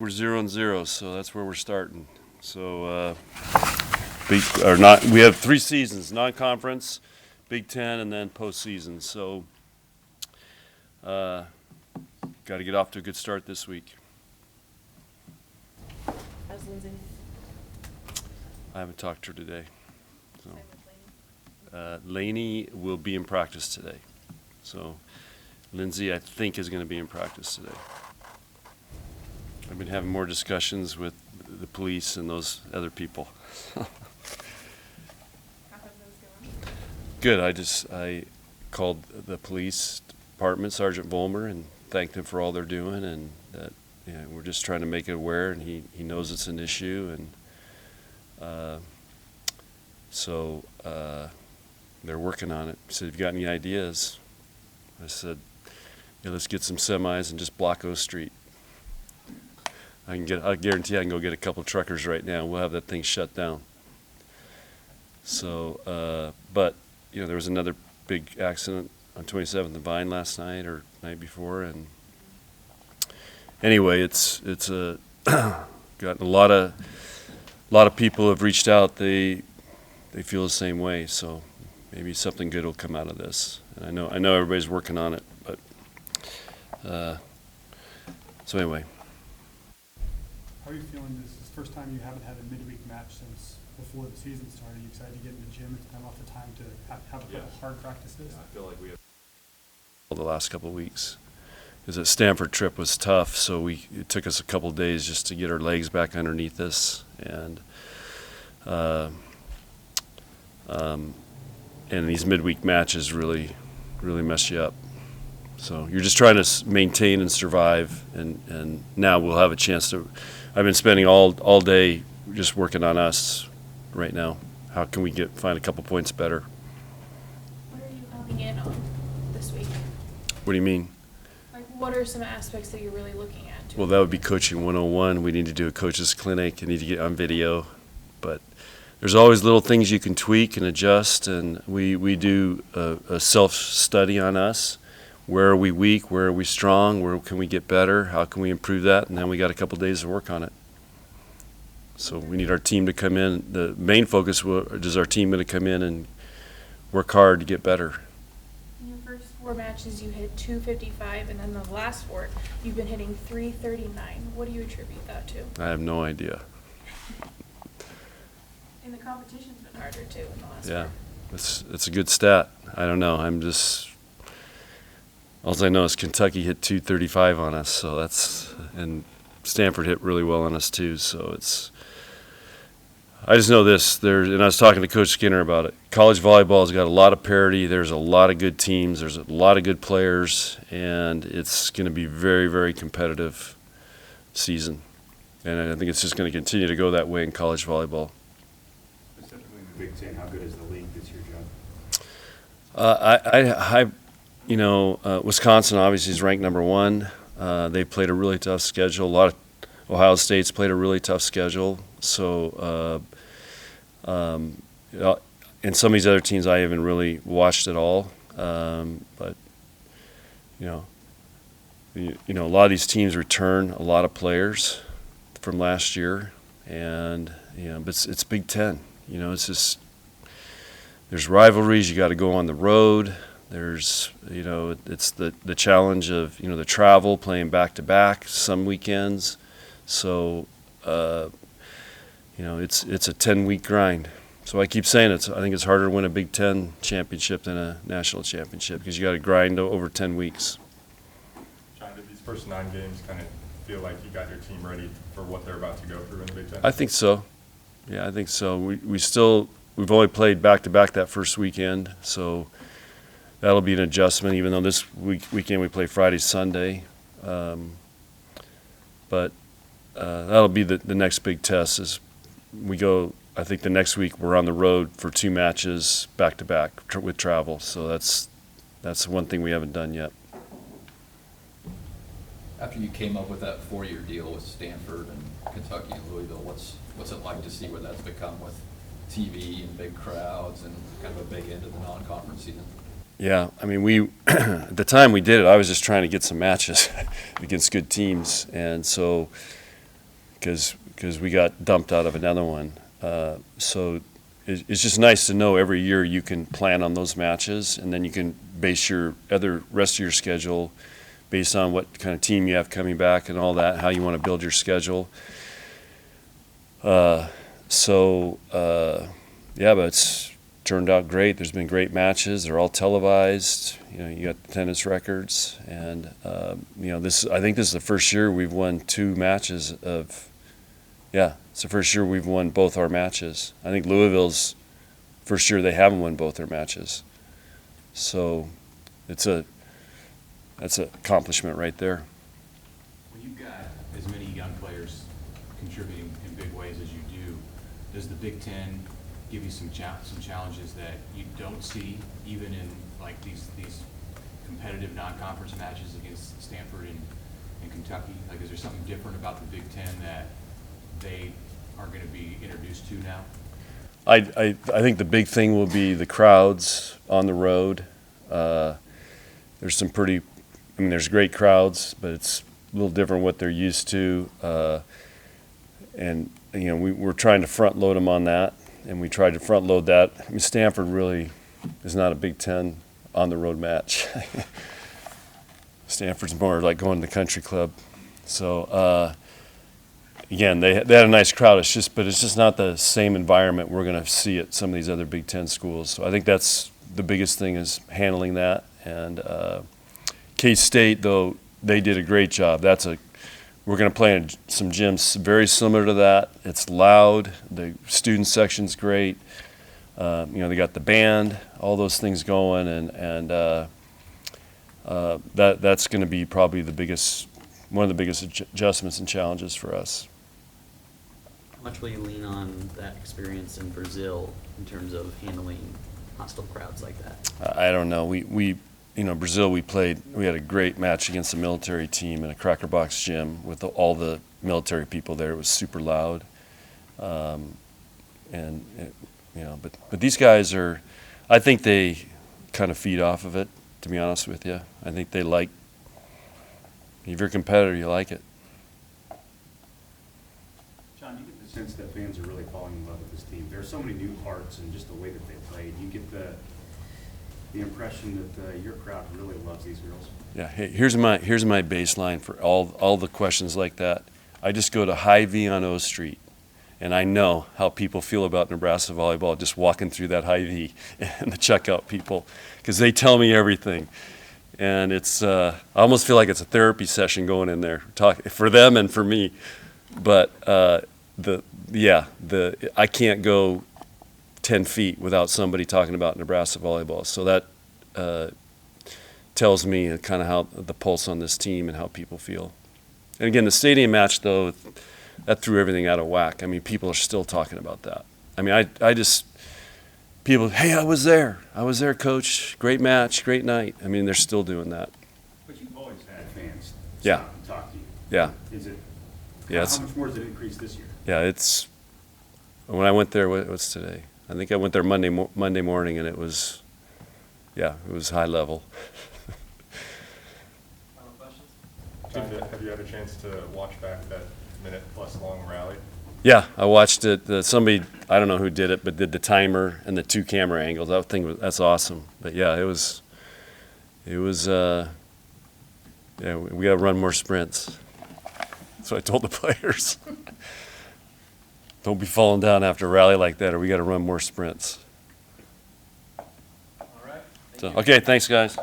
We're 0-0, so that's where we're starting. So we have 3 seasons: non-conference, Big Ten, and then postseason. So got to get off to a good start this week. How's Lindsay? I haven't talked to her today. So Lainey will be in practice today. So Lindsay, I think, is going to be in practice today. I've been having more discussions with the police and those other people. How have those gone? Good. I called the police department, Sergeant Volmer, and thanked him for all they're doing, and that we're just trying to make it aware, and he knows it's an issue, and so they're working on it. He said, "Have you got any ideas?" I said, "Yeah, let's get some semis and just block O Street. I guarantee I can go get a couple truckers right now. We'll have that thing shut down." So, but there was another big accident on 27th and Vine last night or night before, and anyway, it's got a lot of people have reached out. They feel the same way. So maybe something good will come out of this. And I know everybody's working on it, but so anyway. How are you feeling? This is the first time you haven't had a midweek match since before the season started. Are you excited to get in the gym and have off the time to have a couple hard practices? I feel like we have the last couple of weeks. Because that Stanford trip was tough, so it took us a couple of days just to get our legs back underneath us, and these midweek matches really mess you up. So you're just trying to maintain and survive, and now we'll have a chance to. I've been spending all day just working on us right now. How can we find a couple points better? What are you honing in on this week? What do you mean? Like, what are some aspects that you're really looking at? Well, that would be coaching 101. We need to do a coach's clinic. I need to get on video. But there's always little things you can tweak and adjust, and we do a self-study on us. Where are we weak? Where are we strong? Where can we get better? How can we improve that? And then we got a couple days to work on it. So we need our team to come in. The main focus is our team going to come in and work hard to get better. In your first 4 matches, you hit .255, and then the last 4, you've been hitting .339. What do you attribute that to? I have no idea. And the competition's been harder, too, in the last Yeah, 4. it's a good stat. I don't know. All I know is Kentucky hit .235 on us, and Stanford hit really well on us too. So I just know this. And I was talking to Coach Skinner about it. College volleyball has got a lot of parity. There's a lot of good teams. There's a lot of good players, and it's going to be very, very competitive season. And I think it's just going to continue to go that way in college volleyball. Specifically in the Big Ten, how good is the league this year, Joe? Wisconsin obviously is ranked number 1. They played a really tough schedule. A lot of Ohio State's played a really tough schedule. So, and some of these other teams I haven't really watched at all. But a lot of these teams return a lot of players from last year, and but it's Big Ten. It's just there's rivalries. You got to go on the road. There's, it's the challenge of, the travel, playing back-to-back some weekends. So, it's a 10-week grind. So I keep saying I think it's harder to win a Big Ten championship than a national championship because you got to grind over 10 weeks. John, did these first 9 games kind of feel like you got your team ready for what they're about to go through in the Big Ten? I think so. Yeah, I think so. We've only played back-to-back that first weekend, so that'll be an adjustment, even though this weekend we play Friday, Sunday. But that'll be the next big test is we go, I think the next week we're on the road for 2 matches back-to-back with travel. So that's one thing we haven't done yet. After you came up with that 4-year deal with Stanford and Kentucky and Louisville, what's it like to see what that's become with TV and big crowds and kind of a big end of the non-conference season? Yeah, I mean, at the time we did it, I was just trying to get some matches against good teams, and so because we got dumped out of another one. So it's just nice to know every year you can plan on those matches, and then you can base your rest of your schedule based on what kind of team you have coming back and all that, how you want to build your schedule. Yeah, but it's turned out great. There's been great matches. They're all televised. You know, you got attendance records, and you know, I think this is the first year we've won 2 matches of. Yeah, it's the first year we've won both our matches. I think Louisville's first year they haven't won both their matches. So that's an accomplishment right there. When you've got as many young players contributing in big ways as you do, does the Big Ten give you some challenges that you don't see even in like these competitive non-conference matches against Stanford and Kentucky? Like, is there something different about the Big Ten that they are going to be introduced to now? I think the big thing will be the crowds on the road. There's some pretty, I mean, there's great crowds, but it's a little different what they're used to. And you know, we're trying to front load them on that, and we tried to front load that. I mean, Stanford really is not a Big Ten on the road match. Stanford's more like going to the country club. So again, they had a nice crowd. But it's just not the same environment we're going to see at some of these other Big Ten schools. So I think that's the biggest thing, is handling that. And K-State, though, they did a great job. We're going to play in some gyms very similar to that. It's loud. The student section's great. You know, they got the band, all those things going, and that's going to be probably one of the biggest adjustments and challenges for us. How much will you lean on that experience in Brazil in terms of handling hostile crowds like that? I don't know. You know, Brazil, we had a great match against a military team in a Cracker Box gym with all the military people there. It was super loud. You know, but these guys I think they kind of feed off of it, to be honest with you. I think they like, if you're a competitor, you like it. John, you get the sense that fans are really falling in love with this team. There are so many new hearts and just the way that they play. You get the impression that your crowd really loves these girls. Yeah. Hey, here's my baseline for all the questions like that. I just go to Hy-Vee on O Street, and I know how people feel about Nebraska volleyball just walking through that Hy-Vee and the checkout people, because they tell me everything. And it's I almost feel like it's a therapy session going in there, for them and for me. But I can't go 10 feet without somebody talking about Nebraska volleyball. So that tells me kind of how the pulse on this team and how people feel. And again, the stadium match, though, that threw everything out of whack. I mean, people are still talking about that. I mean, people, hey, I was there, coach. Great match, great night. I mean, they're still doing that. But you've always had fans Yeah. stop and talk to you. Yeah. Is it? Yeah. How much more has it increased this year? Yeah, when I went there, what's today? I think I went there Monday morning, and it was high level. Final questions? Have you had a chance to watch back that minute-plus long rally? Yeah, I watched it. Somebody, I don't know who did it, but did the timer and the 2 camera angles. That's awesome. But yeah, it was. Yeah, we got to run more sprints. That's what I told the players. Don't be falling down after a rally like that, or we got to run more sprints. All right. So, okay, thanks, guys.